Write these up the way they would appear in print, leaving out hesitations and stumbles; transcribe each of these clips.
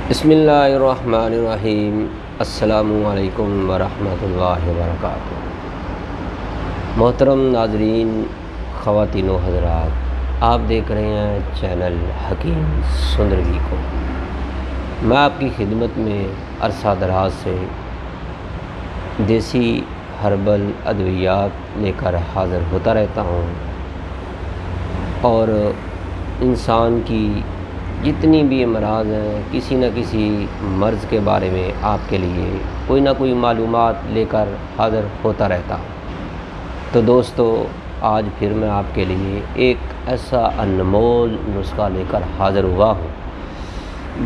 बसमिल्लाहिर्रहमानिर्रहीम। अस्सलामु अलैकुम वरहमतुल्लाहि वबरकातुहू। मोहतरम नाज़रीन, ख़वातीन व हज़रात, आप देख रहे हैं चैनल हकीम सुंदरगी को। मैं आपकी खिदमत में अरसा दराज से देसी हर्बल अद्वियात लेकर हाज़िर होता रहता हूँ और इंसान की जितनी भी अमराज़ हैं, किसी न किसी मर्ज़ के बारे में आपके लिए कोई ना कोई मालूमात लेकर हाज़िर होता रहता हूँ। तो दोस्तों, आज फिर मैं आपके लिए एक ऐसा अनमोल नुस्खा लेकर हाज़िर हुआ हूँ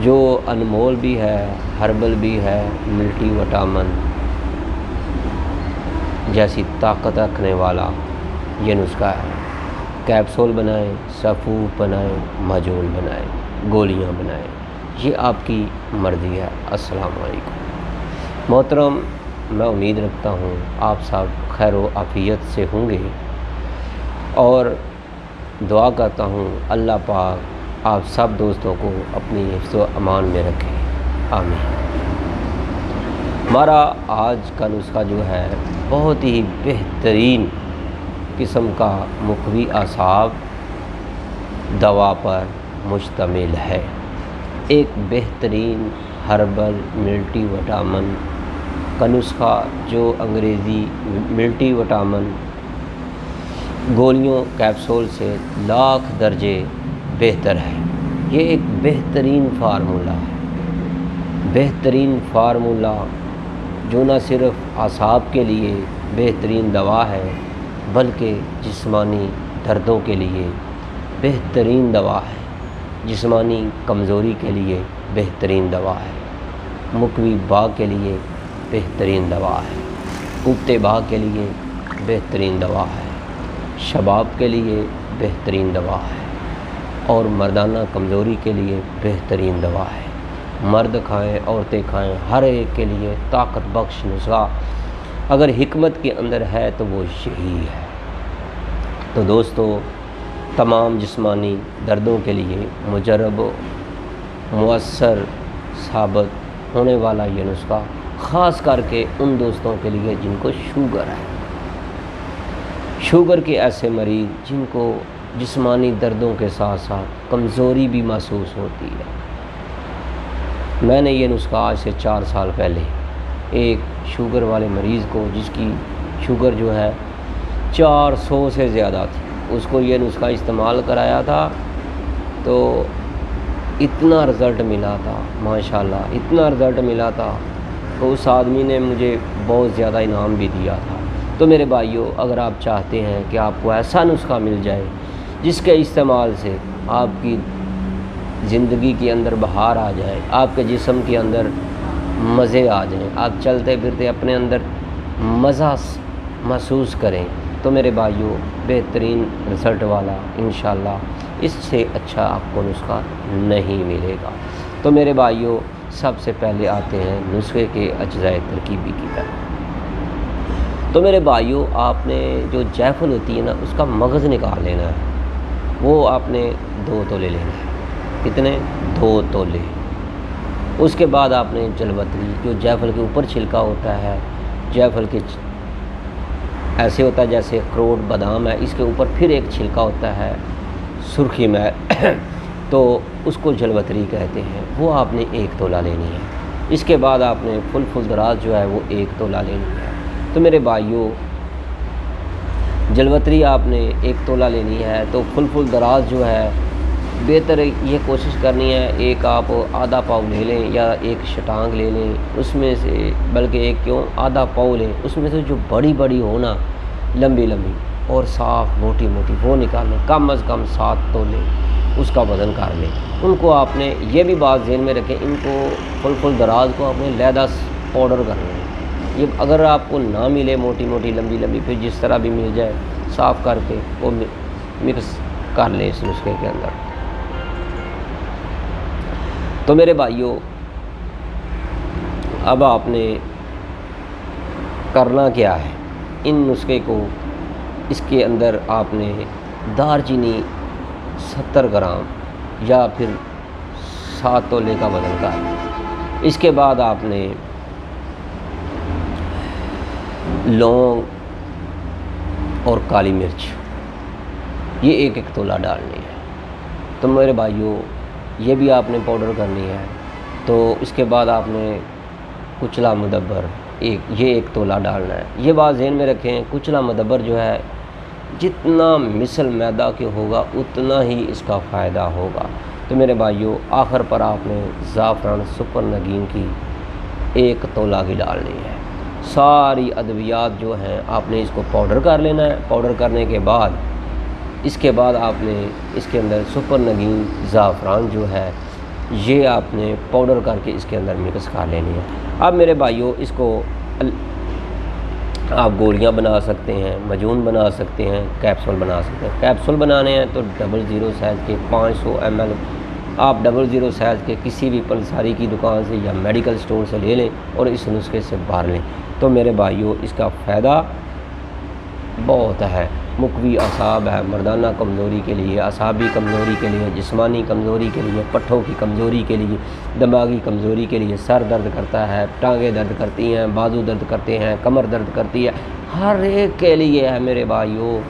जो अनमोल भी है, हर्बल भी है, मल्टी विटामिन जैसी ताकत रखने वाला ये नुस्खा है। कैप्सूल बनाएं, सफ़ूफ बनाएं, माजून बनाएं, गोलियां बनाएं, ये आपकी मर्ज़ी है। अस्सलाम वालेकुम मोहतरम, मैं उम्मीद रखता हूँ आप सब खैर व आफ़ियत से होंगे और दुआ करता हूँ अल्लाह पाक आप सब दोस्तों को अपनी हिफ्ज़ व अमान में रखें, आमीन। हमारा आज का नुस्खा जो है बहुत ही बेहतरीन किस्म का मुकवी आसाब दवा पर मुश्तमिल है। एक बेहतरीन हर्बल मल्टी विटामिन का नुस्खा जो अंग्रेज़ी मल्टी विटामिन गोलियों कैप्सूल से लाख दर्जे बेहतर है। ये एक बेहतरीन फार्मूला है, बेहतरीन फार्मूला जो न सिर्फ़ आसाब के लिए बेहतरीन दवा है बल्कि जिस्मानी दर्दों के लिए बेहतरीन दवा है, जिस्मानी कमज़ोरी के लिए बेहतरीन दवा है, मुकवी बाग के लिए बेहतरीन दवा है, उबते बाग के लिए बेहतरीन दवा है, शबाब के लिए बेहतरीन दवा है और मर्दाना कमज़ोरी के लिए बेहतरीन दवा है। मर्द खाएं, औरतें खाएं, हर एक के लिए ताकत बख्श नुस्खा अगर हिकमत के अंदर है तो वो यही है। तो दोस्तों, तमाम जिस्मानी दर्दों के लिए मुजरब मुअस्सर साबित होने वाला ये नुस्खा ख़ास करके उन दोस्तों के लिए जिनको शुगर है, शुगर के ऐसे मरीज़ जिनको जिस्मानी दर्दों के साथ साथ कमज़ोरी भी महसूस होती है। मैंने ये नुस्खा आज से 4 साल पहले एक शुगर वाले मरीज़ को, जिसकी शुगर जो है 400 से ज़्यादा थी, उसको ये नुस्खा इस्तेमाल कराया था तो इतना रिज़ल्ट मिला था, माशाल्लाह इतना रिज़ल्ट मिला था तो उस आदमी ने मुझे बहुत ज़्यादा इनाम भी दिया था। तो मेरे भाइयों, अगर आप चाहते हैं कि आपको ऐसा नुस्खा मिल जाए जिसके इस्तेमाल से आपकी ज़िंदगी के अंदर बहार आ जाए, आपके जिस्म के अंदर मज़े आ जाएं, आप चलते फिरते अपने अंदर मज़ा महसूस करें, तो मेरे भाइयों बेहतरीन रिज़ल्ट वाला इंशाअल्लाह इससे अच्छा आपको नुस्खा नहीं मिलेगा। तो मेरे भाइयों, सबसे पहले आते हैं नुस्खे के अज्जाए तरकीबी की तरफ। तो मेरे भाइयों, आपने जो जायफल होती है ना, उसका मगज़ निकाल लेना है। वो आपने 2 तोले लेना है। कितने? 2 तोले। उसके बाद आपने जलवतरी, जो जायफल के ऊपर छिलका होता है, जायफल के ऐसे होता है जैसे अखरोट बादाम है, इसके ऊपर फिर एक छिलका होता है सुर्खी में तो उसको जलवतरी कहते हैं, वो आपने 1 तोला लेनी है। इसके बाद आपने फुल दराज जो है वो 1 तोला लेनी है। तो मेरे भाइयों, जलवतरी आपने 1 तोला लेनी है तो फुल दराज जो है बेहतर ये कोशिश करनी है, एक आप आधा पाव ले लें या एक शटांग ले लें, उसमें से बल्कि एक क्यों आधा पाव लें, उसमें से जो बड़ी हो ना, लंबी और साफ़ मोटी वो निकालें। कम अज़ कम 7 तोले उसका वज़न कर लें। उनको आपने ये भी बात ज़हन में रखें, इनको फुल दराज को आपने लैदा पाउडर करना है। ये अगर आपको ना मिले मोटी लंबी, फिर जिस तरह भी मिल जाए साफ़ करके वो मिक्स कर लें इस नुस्खे के अंदर। तो मेरे भाइयों, अब आपने करना क्या है, इन नुस्खे को इसके अंदर आपने दालचीनी 70 ग्राम या फिर 7 तोले का वज़न का اس کے بعد آپ نے لونگ اور کالی مرچ یہ ایک ایک تولہ ڈالنی ہے۔ تو میرے بھائیوں یہ بھی آپ نے پاؤڈر کرنی ہے۔ تو اس کے بعد آپ نے کچلا مدبر یہ ایک تولہ ڈالنا ہے۔ یہ بات ذہن میں رکھیں، کچلا مدبر جو ہے جتنا مثل میدا کے ہوگا اتنا ہی اس کا فائدہ ہوگا۔ تو میرے بھائیوں آخر پر آپ نے زعفران سپر نگین کی ایک تولہ کی ڈالنی ہے۔ ساری ادویات جو ہیں آپ نے اس کو پاؤڈر کر لینا ہے۔ پاؤڈر کرنے کے بعد اس کے بعد آپ نے اس کے اندر سپر نگین زعفران جو ہے یہ آپ نے پاؤڈر کر کے اس کے اندر مکس کر لینی ہے۔ اب میرے بھائیوں اس کو آپ گولیاں بنا سکتے ہیں، مجون بنا سکتے ہیں، کیپسول بنا سکتے ہیں۔ کیپسول بنانے ہیں تو 00 سائز کے 500 ml آپ 00 سائز کے کسی بھی پنساری کی دکان سے یا میڈیکل سٹور سے لے لیں اور اس نسخے سے بھر لیں۔ تو میرے بھائیوں اس کا فائدہ بہت ہے۔ مقوی اعصاب ہے، مردانہ کمزوری کے لیے، اعصابی کمزوری کے لیے، جسمانی کمزوری کے لیے، پٹھوں کی کمزوری کے لیے، دماغی کمزوری کے لیے، سر درد کرتا ہے، ٹانگیں درد کرتی ہیں، بازو درد کرتے ہیں، کمر درد کرتی ہے، ہر ایک کے لیے ہے میرے بھائیوں۔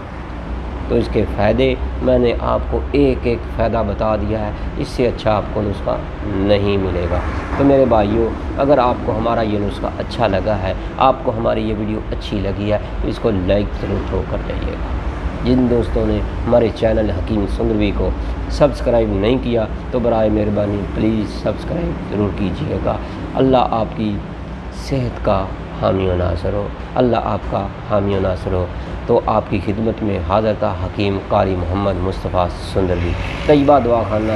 تو اس کے فائدے میں نے آپ کو ایک ایک فائدہ بتا دیا ہے، اس سے اچھا آپ کو نسخہ نہیں ملے گا۔ تو میرے بھائیوں اگر آپ کو ہمارا یہ نسخہ اچھا لگا ہے، آپ کو ہماری یہ ویڈیو اچھی لگی ہے تو اس کو لائک ضرور ٹھوک کر جائیے گا۔ جن دوستوں نے ہمارے چینل حکیم سندروی کو سبسکرائب نہیں کیا تو برائے مہربانی پلیز سبسکرائب ضرور کیجیے گا۔ اللہ آپ کی صحت کا حامی و ناصر ہو، اللہ آپ کا حامی و ناصر ہو۔ تو آپ کی خدمت میں حاضر تھا حکیم قاری محمد مصطفیٰ سندروی، طیبہ دواخانہ،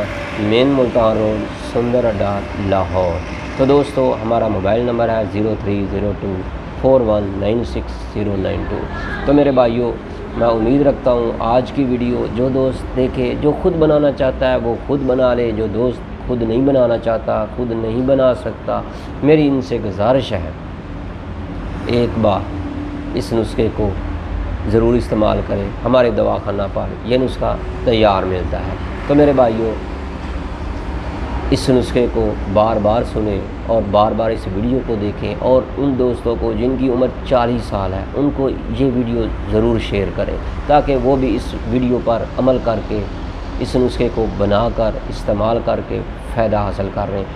مین ملتان روڈ، سندر اڈا، لاہور۔ تو دوستو ہمارا موبائل نمبر ہے 0302419692۔ تو میرے بھائیوں میں امید رکھتا ہوں آج کی ویڈیو جو دوست دیکھے، جو خود بنانا چاہتا ہے وہ خود بنا لے، جو دوست خود نہیں بنانا چاہتا، خود نہیں بنا سکتا، میری ان سے گزارش ہے ایک بار اس نسخے کو ضرور استعمال کریں۔ ہمارے دواخانہ پر یہ نسخہ تیار ملتا ہے۔ تو میرے بھائیوں اس نسخے کو بار بار سنیں اور بار بار اس ویڈیو کو دیکھیں، اور ان دوستوں کو جن کی عمر 40 سال ہے ان کو یہ ویڈیو ضرور شیئر کریں تاکہ وہ بھی اس ویڈیو پر عمل کر کے اس نسخے کو بنا کر استعمال کر کے فائدہ حاصل کر رہے ہیں۔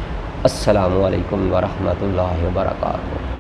السلام علیکم ورحمۃ اللہ وبرکاتہ۔